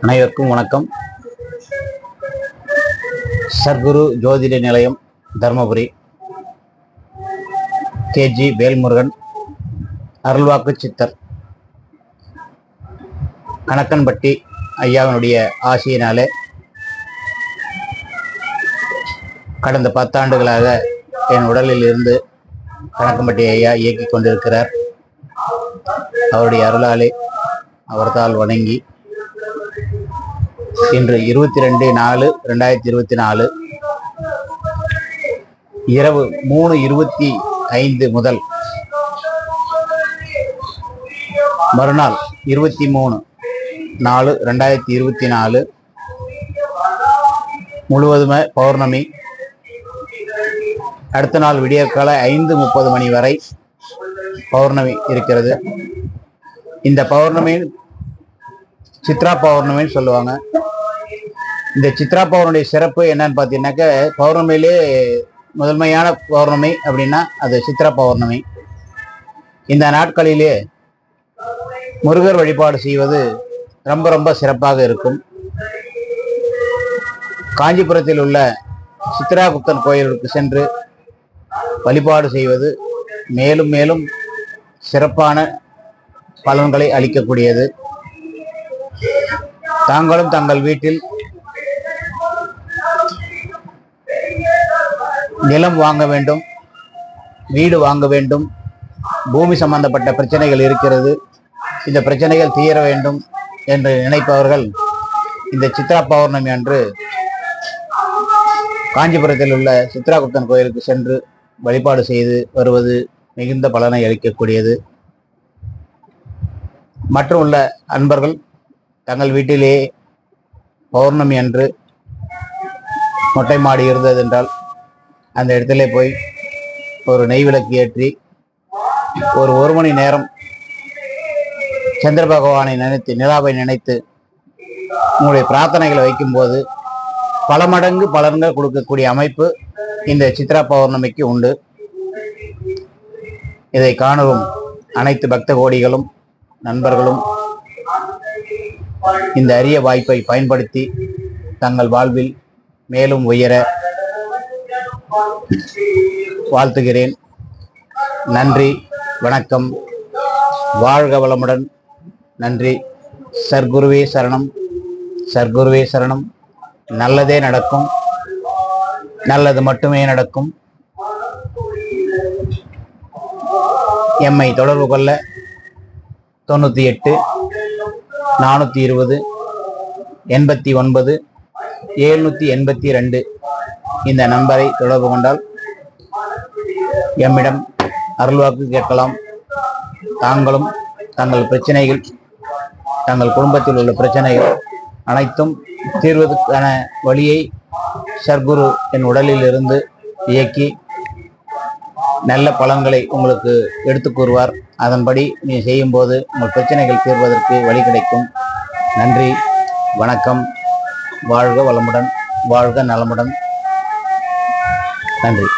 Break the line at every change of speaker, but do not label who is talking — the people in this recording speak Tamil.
அனைவருக்கும் வணக்கம். சர்க்குரு ஜோதிட நிலையம் தர்மபுரி, கேஜி வேல்முருகன், அருள்வாக்கு சித்தர், கணக்கன்பட்டி ஐயாவினுடைய ஆசையினாலே கடந்த 10 ஆண்டுகளாக என் உடலில் இருந்து கணக்கன்பட்டி ஐயா இயக்கிக் கொண்டிருக்கிறார். அவருடைய அருளாலே அவர்தால் வணங்கி இன்று 22/4/2024 இரவு 3:25 முதல் மறுநாள் 23/4/2024 முழுவதுமே பௌர்ணமி. அடுத்த நாள் விடியற்கால 5:30 மணி வரை பௌர்ணமி இருக்கிறது. இந்த பௌர்ணமி சித்ரா பௌர்ணமின்னு சொல்லுவாங்க. இந்த சித்ரா பௌர்ணமியுடைய சிறப்பு என்னன்னு பார்த்தீங்கன்னாக்க, பௌர்ணமியிலே முதன்மையான பௌர்ணமி அப்படின்னா அது சித்ரா பௌர்ணமி. இந்த நாட்களிலே முருகர் வழிபாடு செய்வது ரொம்ப ரொம்ப சிறப்பாக இருக்கும். காஞ்சிபுரத்தில் உள்ள சித்ராகுப்தன் கோயிலுக்கு சென்று வழிபாடு செய்வது மேலும் மேலும் சிறப்பான பலன்களை அளிக்கக்கூடியது. தாங்களும் தங்கள் வீட்டில் நிலம் வாங்க வேண்டும், வீடு வாங்க வேண்டும், பூமி சம்பந்தப்பட்ட பிரச்சனைகள் இருக்கிறது, இந்த பிரச்சனைகள் தீர வேண்டும் என்று நினைப்பவர்கள் இந்த சித்ரா பௌர்ணமி அன்று காஞ்சிபுரத்தில் உள்ள சித்ராகுப்தன் கோயிலுக்கு சென்று வழிபாடு செய்து வருவது மிகுந்த பலனை அளிக்கக்கூடியது. மற்றும் உள்ள அன்பர்கள் தங்கள் வீட்டிலே பௌர்ணமி அன்று மொட்டை மாடி இருந்தது என்றால் அந்த இடத்துல போய் ஒரு நெய் விளக்கு ஏற்றி ஒரு மணி நேரம் சந்திர பகவானை நினைத்து, நிலாவை நினைத்து உங்களுடைய பிரார்த்தனைகளை வைக்கும்போது பல மடங்கு பலன்கள் கொடுக்கக்கூடிய அமைப்பு இந்த சித்ரா பௌர்ணமிக்கு உண்டு. இதை காணவும் அனைத்து பக்த கோடிகளும் நண்பர்களும் இந்த அரிய வாய்ப்பை பயன்படுத்தி தங்கள் வாழ்வில் மேலும் உயர வாழ்த்துகிறேன். நன்றி, வணக்கம், வாழ்க வளமுடன். நன்றி. சர்க்குருவே சரணம், சர்க்குருவே சரணம். நல்லதே நடக்கும், நல்லது மட்டுமே நடக்கும். எம்மை தொடர்பு கொள்ள 98 420 89 782 இந்த நம்பரை தொடர்பு கொண்டால் எம்மிடம் அருள்வாக்கு கேட்கலாம். தாங்களும் தங்கள் பிரச்சனைகள், தங்கள் குடும்பத்தில் உள்ள பிரச்சனைகள் அனைத்தும் தீர்வதற்கான வழியை சர்க்குரு என் உடலில் இருந்து இயக்கி நல்ல பலன்களை உங்களுக்கு எடுத்து கூறுவார். அதன்படி நீ செய்யும்போது உங்கள் பிரச்சனைகள் தீர்வதற்கு வழி கிடைக்கும். நன்றி, வணக்கம், வாழ்க வளமுடன், வாழ்க நலமுடன். நன்றி.